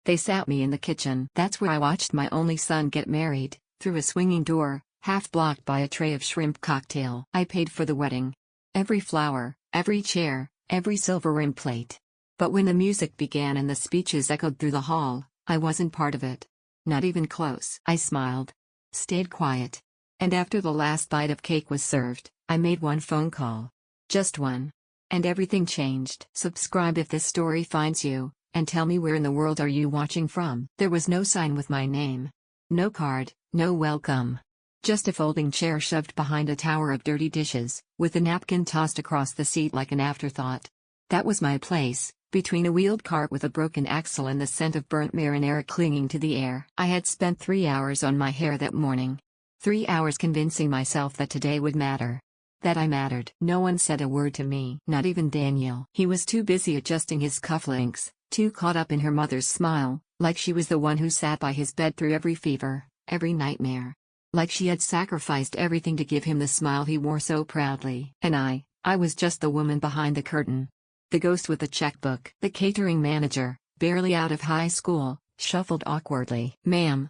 They sat me in the kitchen. That's where I watched my only son get married, through a swinging door, half blocked by a tray of shrimp cocktail. I paid for the wedding. Every flower, every chair, every silver-rimmed plate. But when the music began and the speeches echoed through the hall, I wasn't part of it. Not even close. I smiled. Stayed quiet. And after the last bite of cake was served, I made one phone call. Just one. And everything changed. Subscribe if this story finds you, and tell me where in the world are you watching from. There was no sign with my name. No card, no welcome. Just a folding chair shoved behind a tower of dirty dishes, with a napkin tossed across the seat like an afterthought. That was my place, between a wheeled cart with a broken axle and the scent of burnt marinara clinging to the air. I had spent 3 hours on my hair that morning. 3 hours convincing myself that today would matter. That I mattered. No one said a word to me, not even Daniel. He was too busy adjusting his cufflinks, too caught up in her mother's smile, like she was the one who sat by his bed through every fever, every nightmare. Like she had sacrificed everything to give him the smile he wore so proudly. And I was just the woman behind the curtain. The ghost with the checkbook. The catering manager, barely out of high school, shuffled awkwardly. "Ma'am,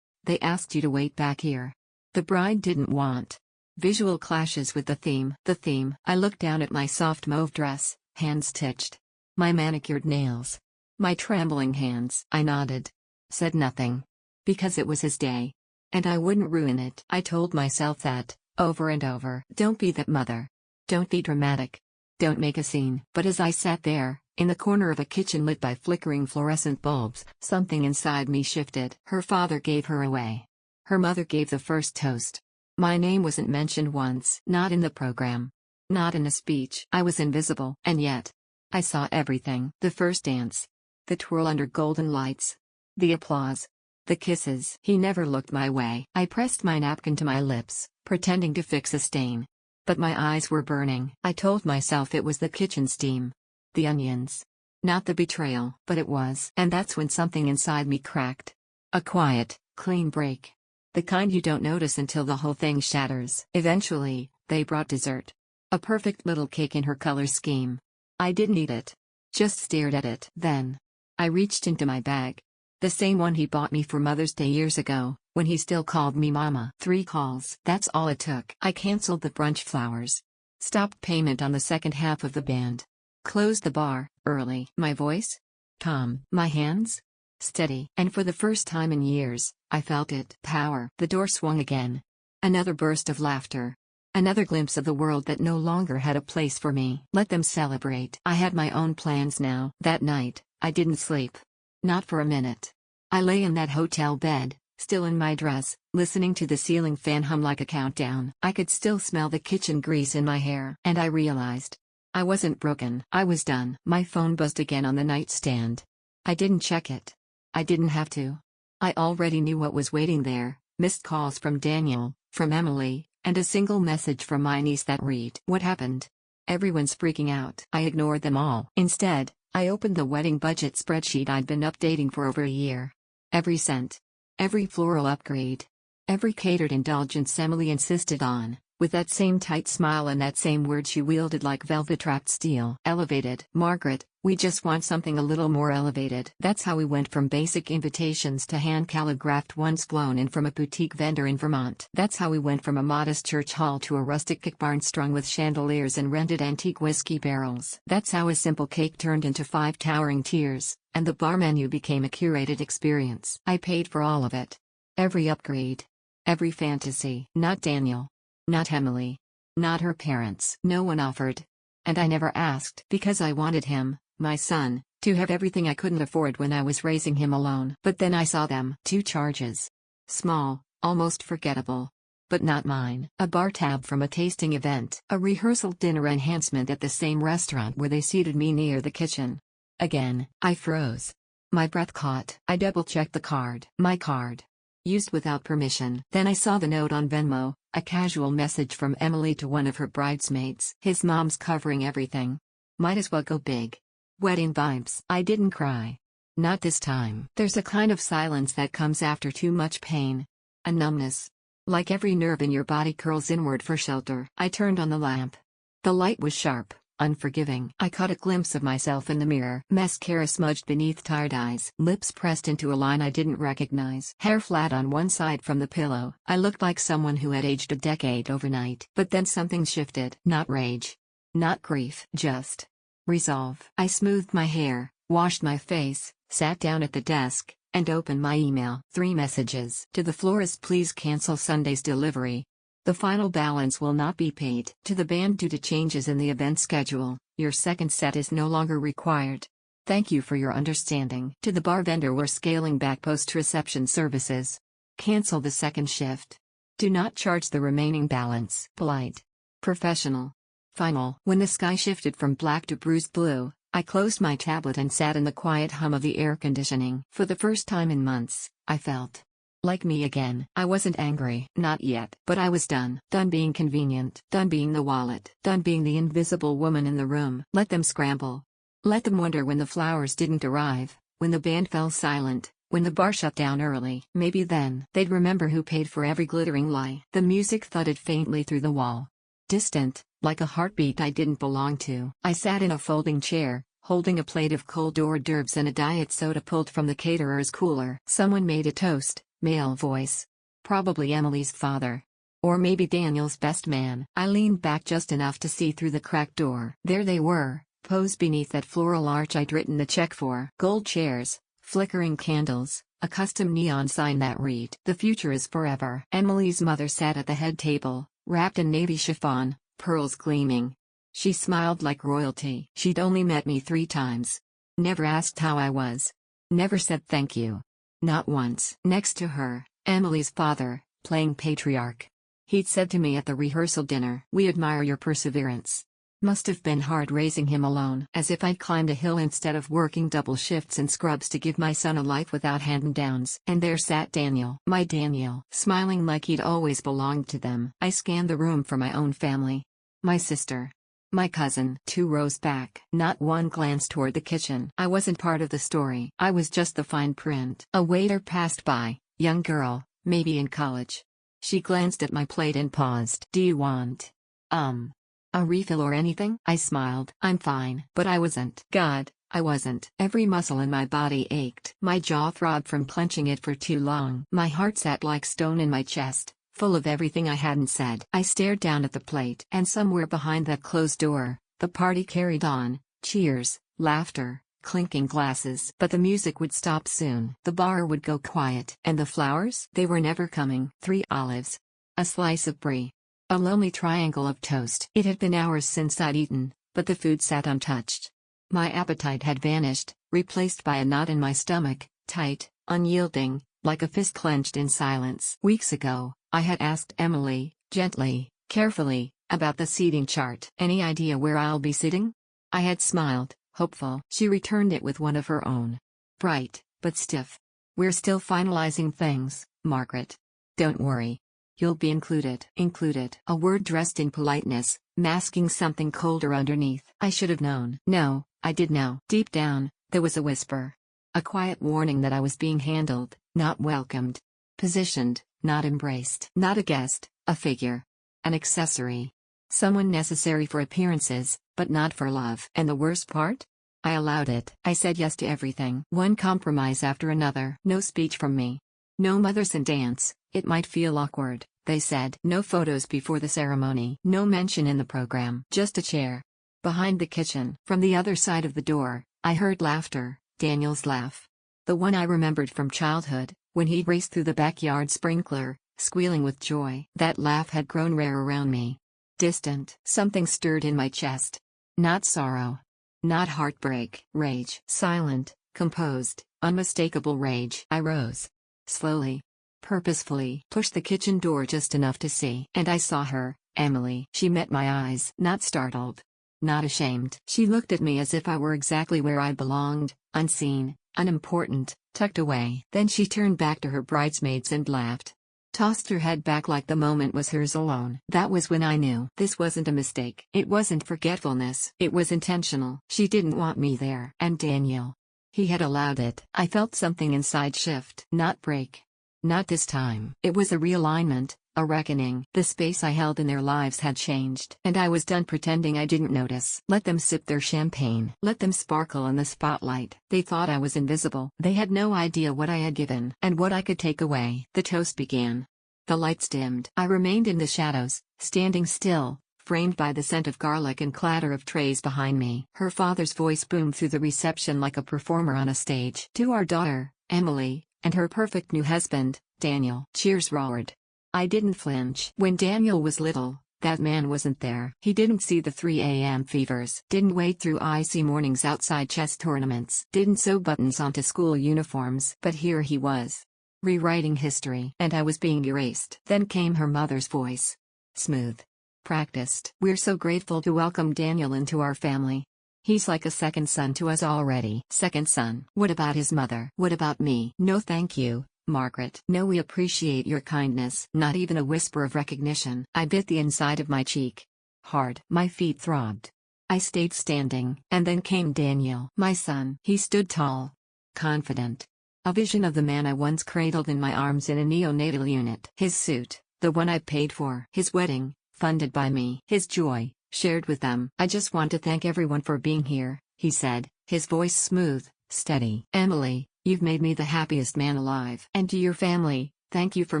they asked you to wait back here." The bride didn't want. Visual clashes with the theme. The theme. I looked down at my soft mauve dress, hand stitched. My manicured nails. My trembling hands. I nodded. Said nothing. Because it was his day. And I wouldn't ruin it. I told myself that, over and over. Don't be that mother. Don't be dramatic. Don't make a scene. But as I sat there, in the corner of a kitchen lit by flickering fluorescent bulbs, something inside me shifted. Her father gave her away. Her mother gave the first toast. My name wasn't mentioned once. Not in the program. Not in a speech. I was invisible. And yet, I saw everything. The first dance. The twirl under golden lights. The applause. The kisses. He never looked my way. I pressed my napkin to my lips, pretending to fix a stain. But my eyes were burning. I told myself it was the kitchen steam. The onions. Not the betrayal. But it was. And that's when something inside me cracked. A quiet, clean break. The kind you don't notice until the whole thing shatters. Eventually, they brought dessert. A perfect little cake in her color scheme. I didn't eat it. Just stared at it. Then, I reached into my bag. The same one he bought me for Mother's Day years ago, when he still called me Mama. 3 calls. That's all it took. I canceled the brunch flowers. Stopped payment on the second half of the band. Closed the bar, early. My voice? Calm. My hands? Steady. And for the first time in years, I felt it. Power. The door swung again. Another burst of laughter. Another glimpse of the world that no longer had a place for me. Let them celebrate. I had my own plans now. That night, I didn't sleep. Not for a minute. I lay in that hotel bed, still in my dress, listening to the ceiling fan hum like a countdown. I could still smell the kitchen grease in my hair. And I realized, I wasn't broken. I was done. My phone buzzed again on the nightstand. I didn't check it. I didn't have to. I already knew what was waiting there. Missed calls from Daniel, from Emily, and a single message from my niece that read, "What happened? Everyone's freaking out." I ignored them all. Instead, I opened the wedding budget spreadsheet I'd been updating for over a year. Every cent. Every floral upgrade. Every catered indulgence Emily insisted on, with that same tight smile and that same word she wielded like velvet-wrapped steel. Elevated. Margaret, we just want something a little more elevated. That's how we went from basic invitations to hand-calligraphed ones flown in from a boutique vendor in Vermont. That's how we went from a modest church hall to a rustic kick barn strung with chandeliers and rented antique whiskey barrels. That's how a simple cake turned into 5 towering tiers, and the bar menu became a curated experience. I paid for all of it. Every upgrade. Every fantasy. Not Daniel. Not Emily. Not her parents. No one offered. And I never asked. Because I wanted him, my son, to have everything I couldn't afford when I was raising him alone. But then I saw them. 2 charges. Small, almost forgettable. But not mine. A bar tab from a tasting event. A rehearsal dinner enhancement at the same restaurant where they seated me near the kitchen. Again, I froze. My breath caught. I double-checked the card. My card. Used without permission. Then I saw the note on Venmo, a casual message from Emily to one of her bridesmaids. His mom's covering everything. Might as well go big. Wedding vibes. I didn't cry. Not this time. There's a kind of silence that comes after too much pain. A numbness. Like every nerve in your body curls inward for shelter. I turned on the lamp. The light was sharp, unforgiving. I caught a glimpse of myself in the mirror. Mascara smudged beneath tired eyes. Lips pressed into a line I didn't recognize. Hair flat on one side from the pillow. I looked like someone who had aged a decade overnight. But then something shifted. Not rage. Not grief. Just resolve. I smoothed my hair, washed my face, sat down at the desk, and opened my email. 3 messages. To the florist, please cancel Sunday's delivery. The final balance will not be paid. To the band, due to changes in the event schedule, your second set is no longer required. Thank you for your understanding. To the bar vendor, we're scaling back post-reception services. Cancel the second shift. Do not charge the remaining balance. Polite. Professional. Final. When the sky shifted from black to bruised blue, I closed my tablet and sat in the quiet hum of the air conditioning. For the first time in months, I felt like me again. I wasn't angry. Not yet. But I was done. Done being convenient. Done being the wallet. Done being the invisible woman in the room. Let them scramble. Let them wonder when the flowers didn't arrive, when the band fell silent, when the bar shut down early. Maybe then they'd remember who paid for every glittering lie. The music thudded faintly through the wall. Distant, like a heartbeat I didn't belong to. I sat in a folding chair, holding a plate of cold hors d'oeuvres and a diet soda pulled from the caterer's cooler. Someone made a toast. Male voice. Probably Emily's father. Or maybe Daniel's best man. I leaned back just enough to see through the cracked door. There they were, posed beneath that floral arch I'd written the check for. Gold chairs, flickering candles, a custom neon sign that read, "The future is forever." Emily's mother sat at the head table, wrapped in navy chiffon, pearls gleaming. She smiled like royalty. She'd only met me 3 times. Never asked how I was. Never said thank you. Not once. Next to her, Emily's father, playing patriarch. He'd said to me at the rehearsal dinner, "We admire your perseverance." Must have been hard raising him alone. As if I'd climbed a hill instead of working double shifts and scrubs to give my son a life without hand-me-downs. And there sat Daniel, my Daniel, smiling like he'd always belonged to them. I scanned the room for my own family. My sister. My cousin. 2 rows back. Not one glance toward the kitchen. I wasn't part of the story. I was just the fine print. A waiter passed by, young girl, maybe in college. She glanced at my plate and paused. "Do you want a refill or anything?" I smiled. "I'm fine." But I wasn't. God, I wasn't. Every muscle in my body ached. My jaw throbbed from clenching it for too long. My heart sat like stone in my chest, full of everything I hadn't said. I stared down at the plate, and somewhere behind that closed door, the party carried on. Cheers, laughter, clinking glasses. But the music would stop soon. The bar would go quiet. And the flowers? They were never coming. 3 olives. A slice of brie. A lonely triangle of toast. It had been hours since I'd eaten, but the food sat untouched. My appetite had vanished, replaced by a knot in my stomach, tight, unyielding, like a fist clenched in silence. Weeks ago, I had asked Emily, gently, carefully, about the seating chart. "Any idea where I'll be sitting?" I had smiled, hopeful. She returned it with one of her own. Bright, but stiff. "We're still finalizing things, Margaret. Don't worry. You'll be included." Included. A word dressed in politeness, masking something colder underneath. I should have known. No, I did know. Deep down, there was a whisper. A quiet warning that I was being handled, not welcomed. Positioned, not embraced. Not a guest, a figure. An accessory. Someone necessary for appearances, but not for love. And the worst part? I allowed it. I said yes to everything. One compromise after another. No speech from me. No mothers and dance, it might feel awkward, they said. No photos before the ceremony. No mention in the program. Just a chair. Behind the kitchen. From the other side of the door, I heard laughter, Daniel's laugh. The one I remembered from childhood, when he'd raced through the backyard sprinkler, squealing with joy. That laugh had grown rare around me. Distant. Something stirred in my chest. Not sorrow. Not heartbreak. Rage. Silent, composed, unmistakable rage. I rose. Slowly. Purposefully. Pushed the kitchen door just enough to see. And I saw her, Emily. She met my eyes. Not startled. Not ashamed. She looked at me as if I were exactly where I belonged, unseen, unimportant, tucked away. Then she turned back to her bridesmaids and laughed. Tossed her head back like the moment was hers alone. That was when I knew. This wasn't a mistake. It wasn't forgetfulness. It was intentional. She didn't want me there. And Daniel. He had allowed it. I felt something inside shift. Not break. Not this time. It was a realignment, a reckoning. The space I held in their lives had changed, and I was done pretending I didn't notice. Let them sip their champagne. Let them sparkle in the spotlight. They thought I was invisible. They had no idea what I had given and what I could take away. The toast began. The lights dimmed. I remained in the shadows, standing still, framed by the scent of garlic and clatter of trays behind me. Her father's voice boomed through the reception like a performer on a stage. To our daughter, Emily, and her perfect new husband, Daniel. Cheers roared. I didn't flinch. When Daniel was little, that man wasn't there. He didn't see the 3 a.m. fevers. Didn't wade through icy mornings outside chess tournaments. Didn't sew buttons onto school uniforms. But here he was, rewriting history. And I was being erased. Then came her mother's voice. Smooth. Practiced. We're so grateful to welcome Daniel into our family. He's like a second son to us already. Second son. What about his mother? What about me? No thank you, Margaret. No, we appreciate your kindness. Not even a whisper of recognition. I bit the inside of my cheek hard. My feet throbbed. I stayed standing. And then came Daniel. My son. He stood tall. Confident. A vision of the man I once cradled in my arms in a neonatal unit. His suit, the one I paid for. His wedding, funded by me. His joy, shared with them. I just want to thank everyone for being here, he said, his voice smooth, steady. Emily, you've made me the happiest man alive. And to your family, thank you for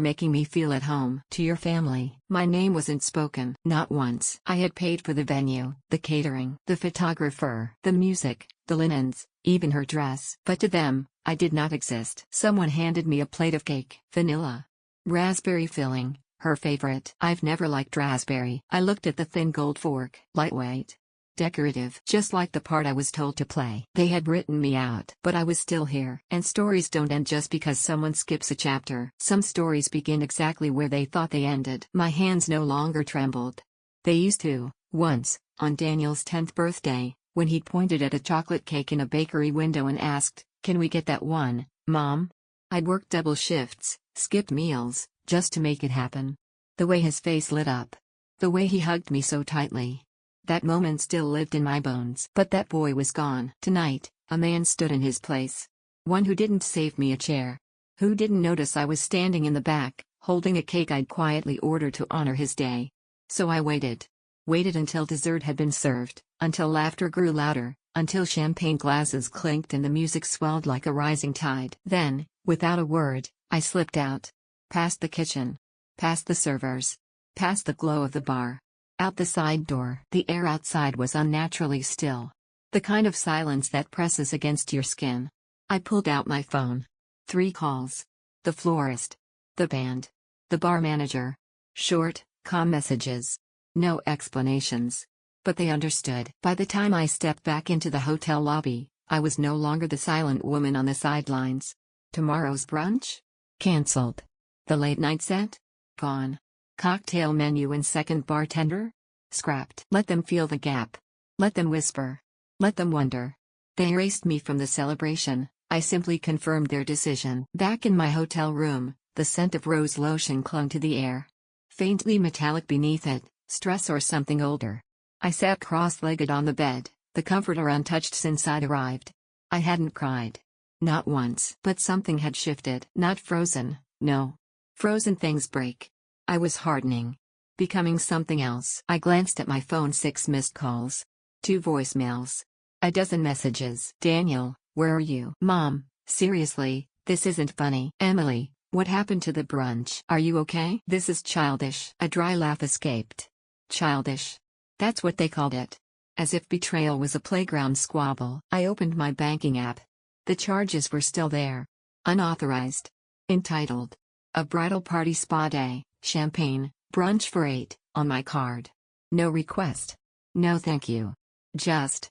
making me feel at home. To your family. My name wasn't spoken. Not once. I had paid for the venue, the catering, the photographer, the music, the linens, even her dress. But to them, I did not exist. Someone handed me a plate of cake. Vanilla. Raspberry filling. Her favorite. I've never liked raspberry. I looked at the thin gold fork. Lightweight. Decorative. Just like the part I was told to play. They had written me out. But I was still here. And stories don't end just because someone skips a chapter. Some stories begin exactly where they thought they ended. My hands no longer trembled. They used to, once, on Daniel's 10th birthday, when he'd pointed at a chocolate cake in a bakery window and asked, "Can we get that one, Mom?" I'd worked double shifts, skipped meals, just to make it happen. The way his face lit up. The way he hugged me so tightly. That moment still lived in my bones. But that boy was gone. Tonight, a man stood in his place. One who didn't save me a chair. Who didn't notice I was standing in the back, holding a cake I'd quietly ordered to honor his day. So I waited. Waited until dessert had been served, until laughter grew louder, until champagne glasses clinked and the music swelled like a rising tide. Then, without a word, I slipped out. Past the kitchen. Past the servers. Past the glow of the bar. Out the side door. The air outside was unnaturally still. The kind of silence that presses against your skin. I pulled out my phone. 3 calls. The florist. The band. The bar manager. Short, calm messages. No explanations. But they understood. By the time I stepped back into the hotel lobby, I was no longer the silent woman on the sidelines. Tomorrow's brunch? Cancelled. The late night set? Gone. Cocktail menu and second bartender? Scrapped. Let them feel the gap. Let them whisper. Let them wonder. They erased me from the celebration. I simply confirmed their decision. Back in my hotel room, the scent of rose lotion clung to the air. Faintly metallic beneath it, stress or something older. I sat cross-legged on the bed, the comforter untouched since I'd arrived. I hadn't cried. Not once. But something had shifted. Not frozen, no. Frozen things break. I was hardening. Becoming something else. I glanced at my phone. 6 missed calls. 2 voicemails. A dozen messages. Daniel, where are you? Mom, seriously, this isn't funny. Emily, what happened to the brunch? Are you okay? This is childish. A dry laugh escaped. Childish. That's what they called it. As if betrayal was a playground squabble. I opened my banking app. The charges were still there. Unauthorized. Entitled. A bridal party spa day, champagne, brunch for 8, on my card. No request. No thank you. Just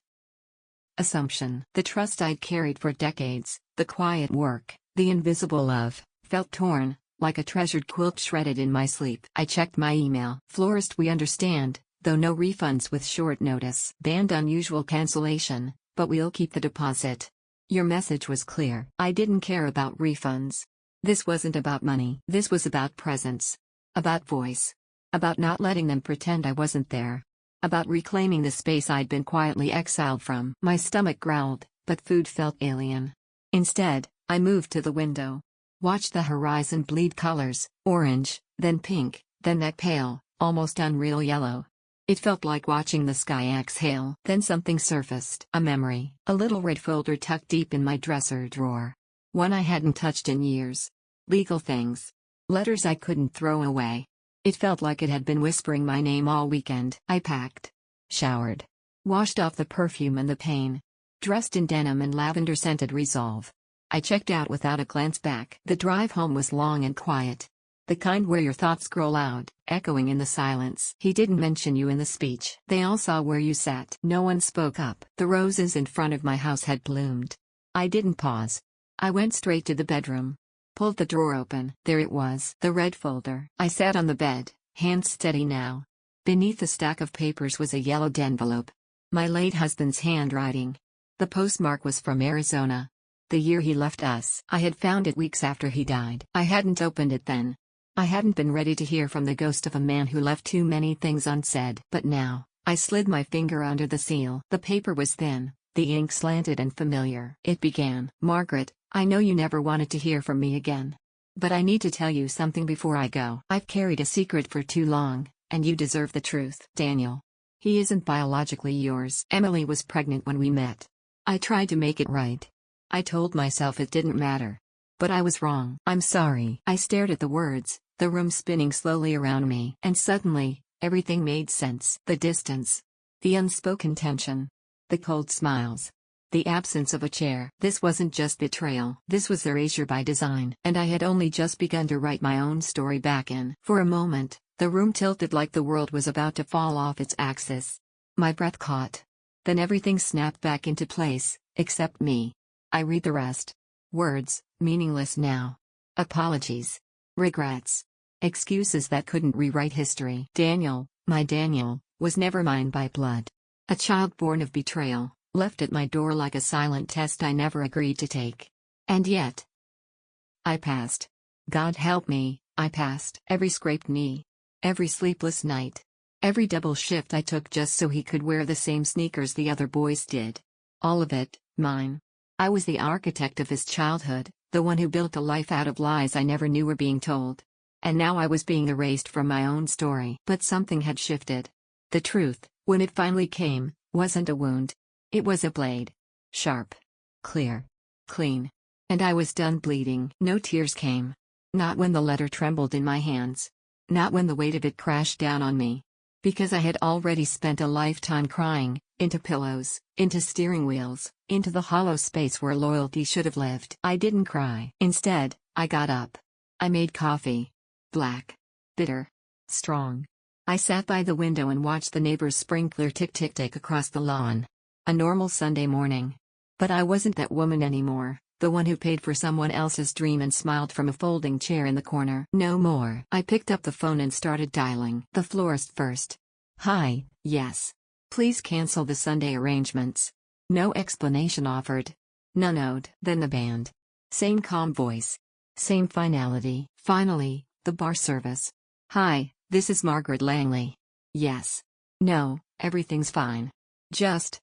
assumption. The trust I'd carried for decades, the quiet work, the invisible love, felt torn, like a treasured quilt shredded in my sleep. I checked my email. Florist, we understand, though no refunds with short notice. Banned unusual cancellation, but we'll keep the deposit. Your message was clear. I didn't care about refunds. This wasn't about money. This was about presence. About voice. About not letting them pretend I wasn't there. About reclaiming the space I'd been quietly exiled from. My stomach growled, but food felt alien. Instead, I moved to the window. Watched the horizon bleed colors, orange, then pink, then that pale, almost unreal yellow. It felt like watching the sky exhale. Then something surfaced. A memory. A little red folder tucked deep in my dresser drawer. One I hadn't touched in years. Legal things. Letters I couldn't throw away. It felt like it had been whispering my name all weekend. I packed. Showered. Washed off the perfume and the pain. Dressed in denim and lavender-scented resolve. I checked out without a glance back. The drive home was long and quiet. The kind where your thoughts grow loud, echoing in the silence. He didn't mention you in the speech. They all saw where you sat. No one spoke up. The roses in front of my house had bloomed. I didn't pause. I went straight to the bedroom. Pulled the drawer open. There it was, the red folder. I sat on the bed, hands steady now. Beneath the stack of papers was a yellowed envelope. My late husband's handwriting. The postmark was from Arizona. The year he left us. I had found it weeks after he died. I hadn't opened it then. I hadn't been ready to hear from the ghost of a man who left too many things unsaid. But now, I slid my finger under the seal. The paper was thin, the ink slanted and familiar. It began, "Margaret, I know you never wanted to hear from me again. But I need to tell you something before I go. I've carried a secret for too long, and you deserve the truth. Daniel. He isn't biologically yours. Emily was pregnant when we met. I tried to make it right. I told myself it didn't matter. But I was wrong. I'm sorry." I stared at the words, the room spinning slowly around me. And suddenly, everything made sense. The distance. The unspoken tension. The cold smiles. The absence of a chair. This wasn't just betrayal. This was erasure by design. And I had only just begun to write my own story back in. For a moment, the room tilted like the world was about to fall off its axis. My breath caught. Then everything snapped back into place, except me. I read the rest. Words, meaningless now. Apologies. Regrets. Excuses that couldn't rewrite history. Daniel, my Daniel, was never mine by blood. A child born of betrayal, left at my door like a silent test I never agreed to take. And yet, I passed. God help me, I passed. Every scraped knee. Every sleepless night. Every double shift I took just so he could wear the same sneakers the other boys did. All of it, mine. I was the architect of his childhood, the one who built a life out of lies I never knew were being told. And now I was being erased from my own story. But something had shifted. The truth, when it finally came, wasn't a wound. It was a blade. Sharp. Clear. Clean. And I was done bleeding. No tears came. Not when the letter trembled in my hands. Not when the weight of it crashed down on me. Because I had already spent a lifetime crying, into pillows, into steering wheels, into the hollow space where loyalty should have lived. I didn't cry. Instead, I got up. I made coffee. Black. Bitter. Strong. I sat by the window and watched the neighbor's sprinkler tick-tick-tick across the lawn. A normal Sunday morning. But I wasn't that woman anymore, the one who paid for someone else's dream and smiled from a folding chair in the corner. No more. I picked up the phone and started dialing. The florist first. "Hi, yes. Please cancel the Sunday arrangements." No explanation offered. None owed. Then the band. Same calm voice. Same finality. Finally, the bar service. "Hi, this is Margaret Langley." "Yes. No, everything's fine. Just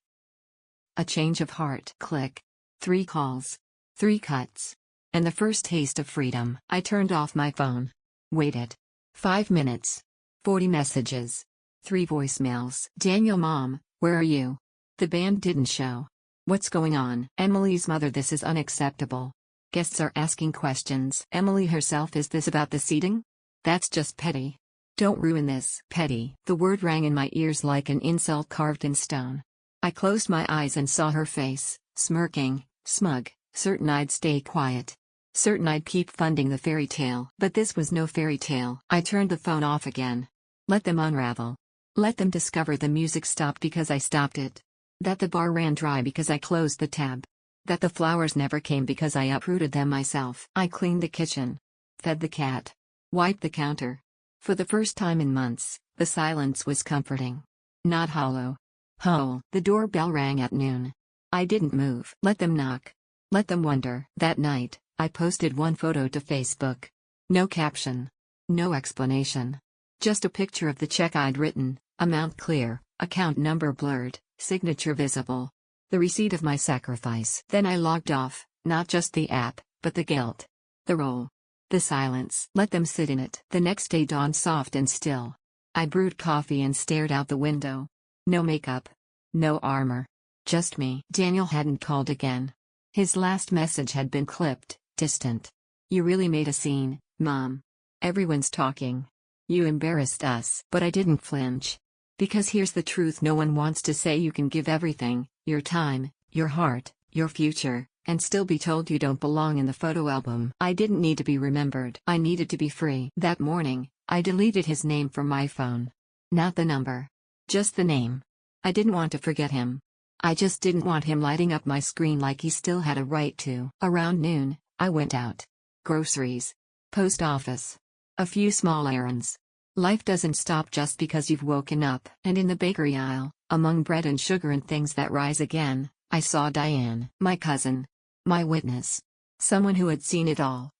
a change of heart." Click. 3 calls. 3 cuts. And the first taste of freedom. I turned off my phone. Waited. 5 minutes. 40 messages. 3 voicemails. "Daniel, Mom, where are you? The band didn't show. What's going on?" "Emily's mother, this is unacceptable. Guests are asking questions." "Emily herself, is this about the seating? That's just petty. Don't ruin this." Petty. The word rang in my ears like an insult carved in stone. I closed my eyes and saw her face, smirking, smug, certain I'd stay quiet. Certain I'd keep funding the fairy tale. But this was no fairy tale. I turned the phone off again. Let them unravel. Let them discover the music stopped because I stopped it. That the bar ran dry because I closed the tab. That the flowers never came because I uprooted them myself. I cleaned the kitchen. Fed the cat. Wiped the counter. For the first time in months, the silence was comforting. Not hollow. Whole. The doorbell rang at noon. I didn't move. Let them knock. Let them wonder. That night, I posted one photo to Facebook. No caption. No explanation. Just a picture of the check I'd written, amount clear, account number blurred, signature visible. The receipt of my sacrifice. Then I logged off, not just the app, but the guilt. The roll. The silence. Let them sit in it. The next day dawned soft and still. I brewed coffee and stared out the window. No makeup. No armor. Just me. Daniel hadn't called again. His last message had been clipped, distant. You really made a scene, Mom. Everyone's talking. You embarrassed us. But I didn't flinch. Because here's the truth: no one wants to say you can give everything, your time, your heart, your future, and still be told you don't belong in the photo album. I didn't need to be remembered. I needed to be free. That morning, I deleted his name from my phone. Not the number. Just the name. I didn't want to forget him. I just didn't want him lighting up my screen like he still had a right to. Around noon, I went out. Groceries. Post office. A few small errands. Life doesn't stop just because you've woken up. And in the bakery aisle, among bread and sugar and things that rise again, I saw Diane, my cousin. My witness. Someone who had seen it all.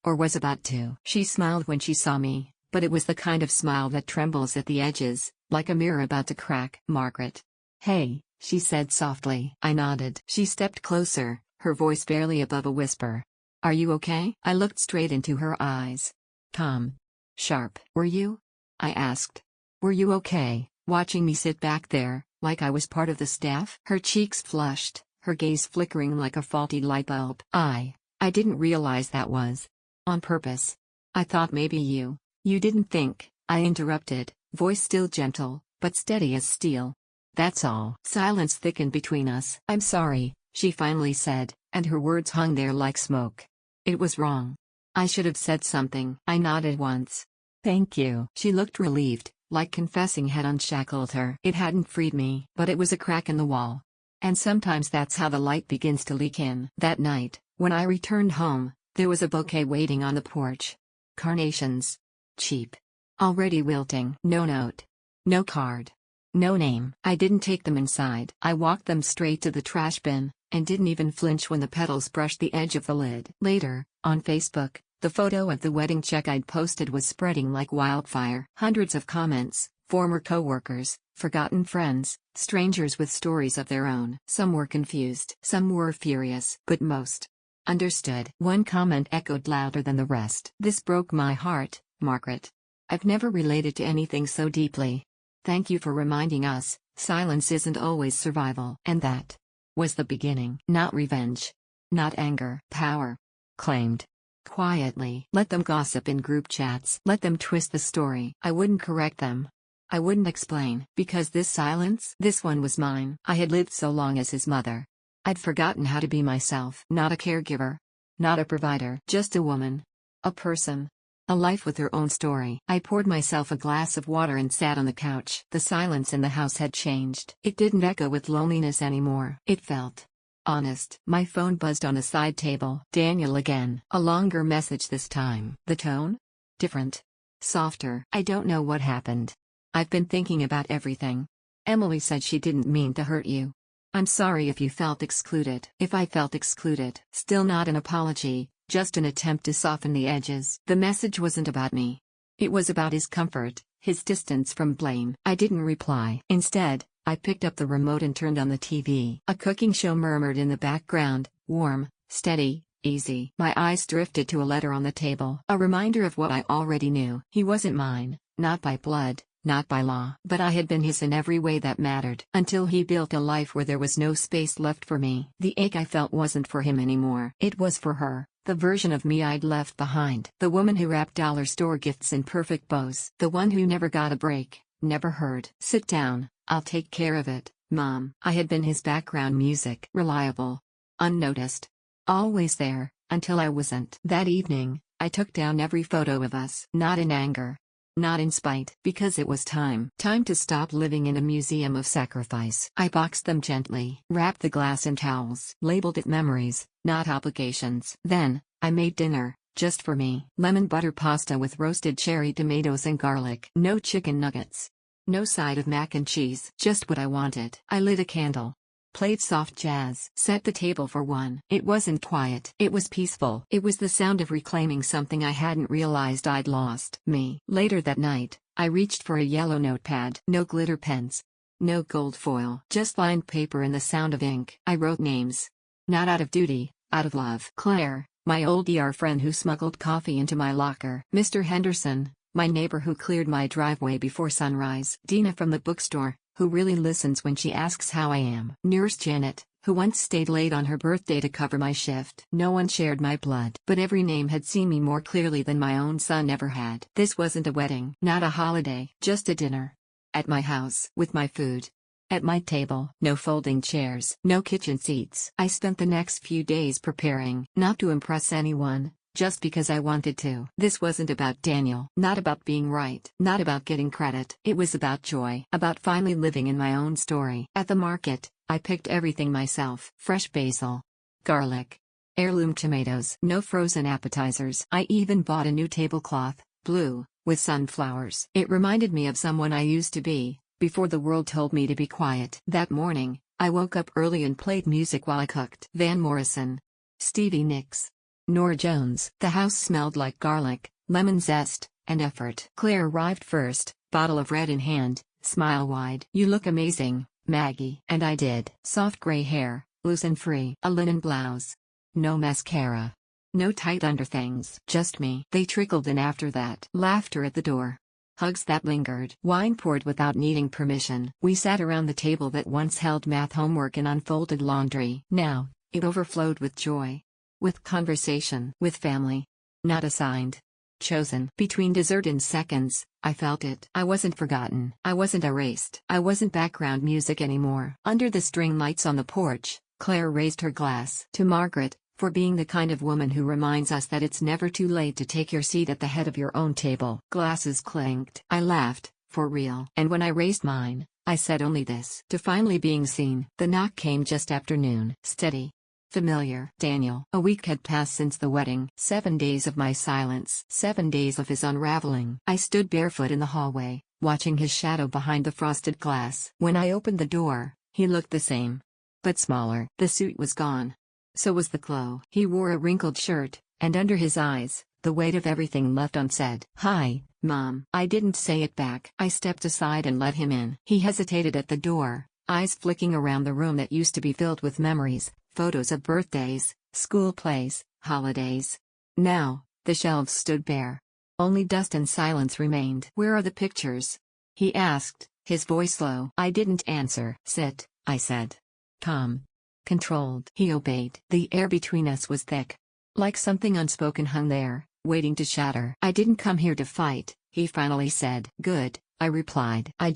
Or was about to. She smiled when she saw me, but it was the kind of smile that trembles at the edges, like a mirror about to crack. Margaret. Hey, she said softly. I nodded. She stepped closer, her voice barely above a whisper. Are you okay? I looked straight into her eyes. Calm. Sharp. Were you? I asked. Were you okay, watching me sit back there, like I was part of the staff? Her cheeks flushed, her gaze flickering like a faulty light bulb. I didn't realize that was on purpose. I thought maybe you didn't think, I interrupted, voice still gentle, but steady as steel. That's all. Silence thickened between us. I'm sorry, she finally said, and her words hung there like smoke. It was wrong. I should have said something. I nodded once. Thank you. She looked relieved, like confessing had unshackled her. It hadn't freed me, but it was a crack in the wall. And sometimes that's how the light begins to leak in. That night, when I returned home, there was a bouquet waiting on the porch. Carnations. Cheap. Already wilting. No note. No card. No name. I didn't take them inside. I walked them straight to the trash bin, and didn't even flinch when the petals brushed the edge of the lid. Later, on Facebook, the photo of the wedding check I'd posted was spreading like wildfire. Hundreds of comments, former coworkers, forgotten friends, strangers with stories of their own. Some were confused. Some were furious. But most understood. One comment echoed louder than the rest. This broke my heart, Margaret. I've never related to anything so deeply. Thank you for reminding us, silence isn't always survival. And that was the beginning. Not revenge. Not anger. Power. Claimed. Quietly. Let them gossip in group chats. Let them twist the story. I wouldn't correct them. I wouldn't explain. Because this silence, this one was mine. I had lived so long as his mother. I'd forgotten how to be myself. Not a caregiver. Not a provider. Just a woman. A person. A life with her own story. I poured myself a glass of water and sat on the couch. The silence in the house had changed. It didn't echo with loneliness anymore. It felt honest. My phone buzzed on a side table. Daniel again. A longer message this time. The tone? Different. Softer. I don't know what happened. I've been thinking about everything. Emily said she didn't mean to hurt you. I'm sorry if you felt excluded. If I felt excluded. Still not an apology, just an attempt to soften the edges. The message wasn't about me. It was about his comfort, his distance from blame. I didn't reply. Instead, I picked up the remote and turned on the TV. A cooking show murmured in the background, warm, steady, easy. My eyes drifted to a letter on the table. A reminder of what I already knew. He wasn't mine, not by blood. Not by law. But I had been his in every way that mattered. Until he built a life where there was no space left for me. The ache I felt wasn't for him anymore. It was for her. The version of me I'd left behind. The woman who wrapped dollar store gifts in perfect bows. The one who never got a break, never heard. Sit down, I'll take care of it, Mom. I had been his background music. Reliable. Unnoticed. Always there, until I wasn't. That evening, I took down every photo of us. Not in anger. Not in spite. Because it was time. Time to stop living in a museum of sacrifice. I boxed them gently. Wrapped the glass in towels. Labeled it memories, not obligations. Then, I made dinner, just for me. Lemon butter pasta with roasted cherry tomatoes and garlic. No chicken nuggets. No side of mac and cheese. Just what I wanted. I lit a candle. Played soft jazz. Set the table for one. It wasn't quiet. It was peaceful. It was the sound of reclaiming something I hadn't realized I'd lost. Me. Later that night, I reached for a yellow notepad. No glitter pens. No gold foil. Just lined paper and the sound of ink. I wrote names. Not out of duty, out of love. Claire, My old friend who smuggled coffee into my locker. Mr. Henderson, my neighbor who cleared my driveway before sunrise. Dina from the bookstore, who really listens when she asks how I am. Nurse Janet, who once stayed late on her birthday to cover my shift. No one shared my blood, but every name had seen me more clearly than my own son ever had. This wasn't a wedding, not a holiday, just a dinner. At my house, with my food. At my table, no folding chairs, no kitchen seats. I spent the next few days preparing, not to impress anyone, just because I wanted to. This wasn't about Daniel, not about being right, not about getting credit. It was about joy, about finally living in my own story. At the market, I picked everything myself. Fresh basil, garlic, heirloom tomatoes, no frozen appetizers. I even bought a new tablecloth, blue, with sunflowers. It reminded me of someone I used to be, before the world told me to be quiet. That morning, I woke up early and played music while I cooked. Van Morrison, Stevie Nicks, Norah Jones. The house smelled like garlic, lemon zest, and effort. Claire arrived first, bottle of red in hand, smile wide. "You look amazing, Maggie." And I did. Soft gray hair, loose and free. A linen blouse. No mascara. No tight underthings. Just me. They trickled in after that. Laughter at the door. Hugs that lingered. Wine poured without needing permission. We sat around the table that once held math homework and unfolded laundry. Now, it overflowed with joy. With conversation. With family. Not assigned. Chosen. Between dessert and seconds, I felt it. I wasn't forgotten. I wasn't erased. I wasn't background music anymore. Under the string lights on the porch, Claire raised her glass. "To Margaret, for being the kind of woman who reminds us that it's never too late to take your seat at the head of your own table." Glasses clinked. I laughed, for real. And when I raised mine, I said only this: "To finally being seen." The knock came just after noon. Steady. Familiar. Daniel. A week had passed since the wedding. 7 days of my silence. 7 days of his unraveling. I stood barefoot in the hallway, watching his shadow behind the frosted glass. When I opened the door, he looked the same. But smaller. The suit was gone. So was the glow. He wore a wrinkled shirt, and under his eyes, the weight of everything left unsaid. "Hi, Mom." I didn't say it back. I stepped aside and let him in. He hesitated at the door, eyes flicking around the room that used to be filled with memories, photos of birthdays, school plays, holidays. Now, the shelves stood bare. Only dust and silence remained. "Where are the pictures?" he asked, his voice low. I didn't answer. "Sit," I said. "Calm. Controlled." He obeyed. The air between us was thick. Like something unspoken hung there, waiting to shatter. "I didn't come here to fight," he finally said. "Good," I replied. I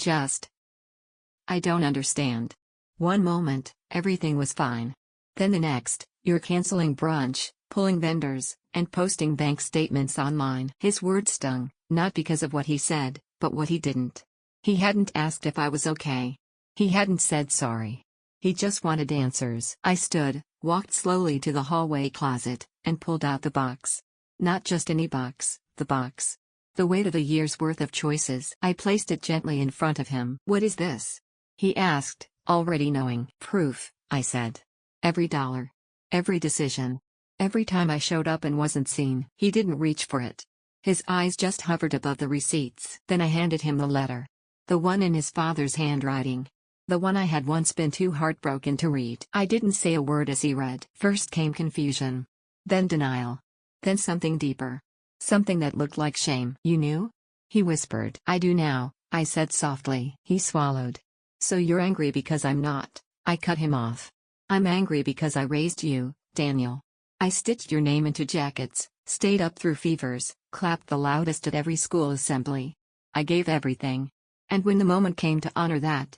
don't understand." One moment, everything was fine. Then the next, "You're canceling brunch, pulling vendors, and posting bank statements online." His words stung, not because of what he said, but what he didn't. He hadn't asked if I was okay. He hadn't said sorry. He just wanted answers. I stood, walked slowly to the hallway closet, and pulled out the box. Not just any box, the box. The weight of a year's worth of choices. I placed it gently in front of him. "What is this?" he asked, already knowing. "Proof," I said. "Every dollar. Every decision. Every time I showed up and wasn't seen." He didn't reach for it. His eyes just hovered above the receipts. Then I handed him the letter. The one in his father's handwriting. The one I had once been too heartbroken to read. I didn't say a word as he read. First came confusion. Then denial. Then something deeper. Something that looked like shame. "You knew?" he whispered. "I do now," I said softly. He swallowed. "So you're angry because I'm not?" I cut him off. "I'm angry because I raised you, Daniel. I stitched your name into jackets, stayed up through fevers, clapped the loudest at every school assembly. I gave everything. And when the moment came to honor that,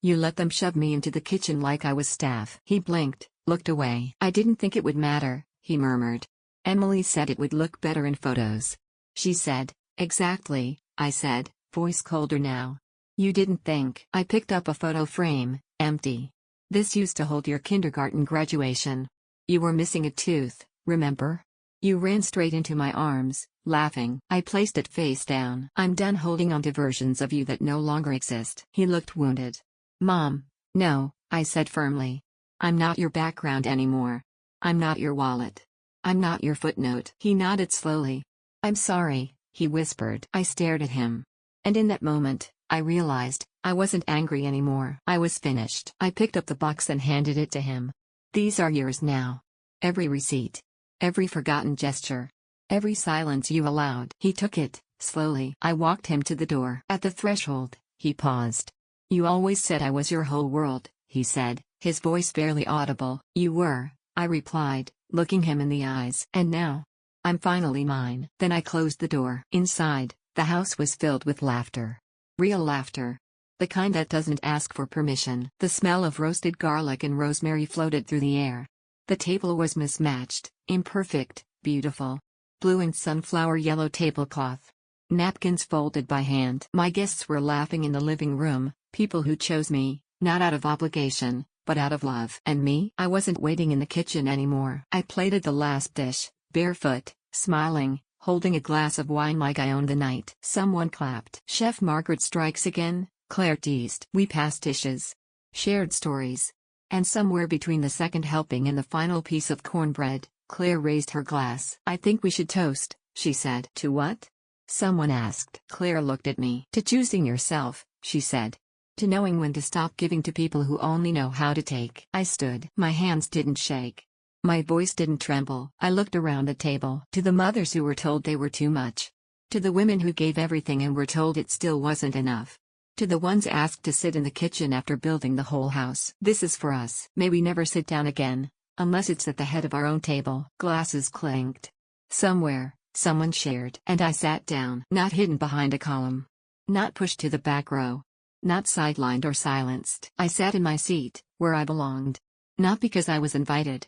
you let them shove me into the kitchen like I was staff." He blinked, looked away. "I didn't think it would matter," he murmured. "Emily said it would look better in photos." "She said." "Exactly," I said, voice colder now. "You didn't think." I picked up a photo frame, empty. "This used to hold your kindergarten graduation. You were missing a tooth, remember? You ran straight into my arms, laughing." I placed it face down. "I'm done holding on to versions of you that no longer exist." He looked wounded. "Mom, no," I said firmly. "I'm not your background anymore. I'm not your wallet. I'm not your footnote." He nodded slowly. "I'm sorry," he whispered. I stared at him. And in that moment, I realized, I wasn't angry anymore. I was finished. I picked up the box and handed it to him. "These are yours now. Every receipt. Every forgotten gesture. Every silence you allowed. He took it, slowly. I walked him to the door. At the threshold, he paused. You always said I was your whole world, he said, his voice barely audible. You were, I replied, looking him in the eyes. And now? I'm finally mine. Then I closed the door. Inside, the house was filled with laughter. Real laughter. The kind that doesn't ask for permission. The smell of roasted garlic and rosemary floated through the air. The table was mismatched, imperfect, beautiful. Blue and sunflower yellow tablecloth. Napkins folded by hand. My guests were laughing in the living room, people who chose me, not out of obligation, but out of love. And me? I wasn't waiting in the kitchen anymore. I plated the last dish, barefoot, smiling, holding a glass of wine like I owned the night. Someone clapped. Chef Margaret strikes again, Claire teased. We passed dishes. Shared stories. And somewhere between the second helping and the final piece of cornbread, Claire raised her glass. I think we should toast, she said. To what? Someone asked. Claire looked at me. To choosing yourself, she said. To knowing when to stop giving to people who only know how to take. I stood. My hands didn't shake. My voice didn't tremble. I looked around the table. To the mothers who were told they were too much. To the women who gave everything and were told it still wasn't enough. To the ones asked to sit in the kitchen after building the whole house. This is for us. May we never sit down again, unless it's at the head of our own table. Glasses clanked. Somewhere, someone shared. And I sat down. Not hidden behind a column. Not pushed to the back row. Not sidelined or silenced. I sat in my seat, where I belonged. Not because I was invited,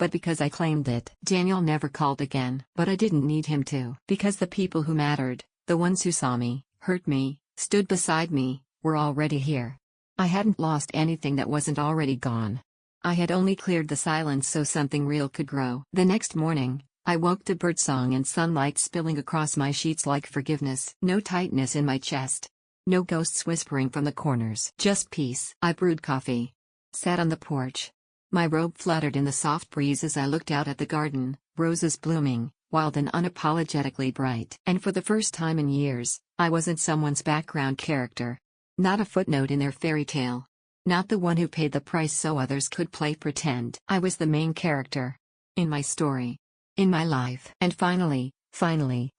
but because I claimed it. Daniel never called again. But I didn't need him to. Because the people who mattered, the ones who saw me, heard me, stood beside me, were already here. I hadn't lost anything that wasn't already gone. I had only cleared the silence so something real could grow. The next morning, I woke to birdsong and sunlight spilling across my sheets like forgiveness. No tightness in my chest. No ghosts whispering from the corners. Just peace. I brewed coffee. Sat on the porch. My robe fluttered in the soft breeze as I looked out at the garden, roses blooming, wild and unapologetically bright. And for the first time in years, I wasn't someone's background character. Not a footnote in their fairy tale. Not the one who paid the price so others could play pretend. I was the main character. In my story. In my life. And finally,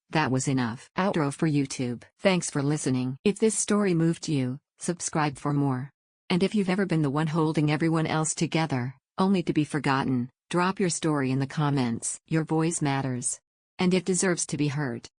that was enough. Outro for YouTube. Thanks for listening. If this story moved you, subscribe for more. And if you've ever been the one holding everyone else together, only to be forgotten, drop your story in the comments. Your voice matters. And it deserves to be heard.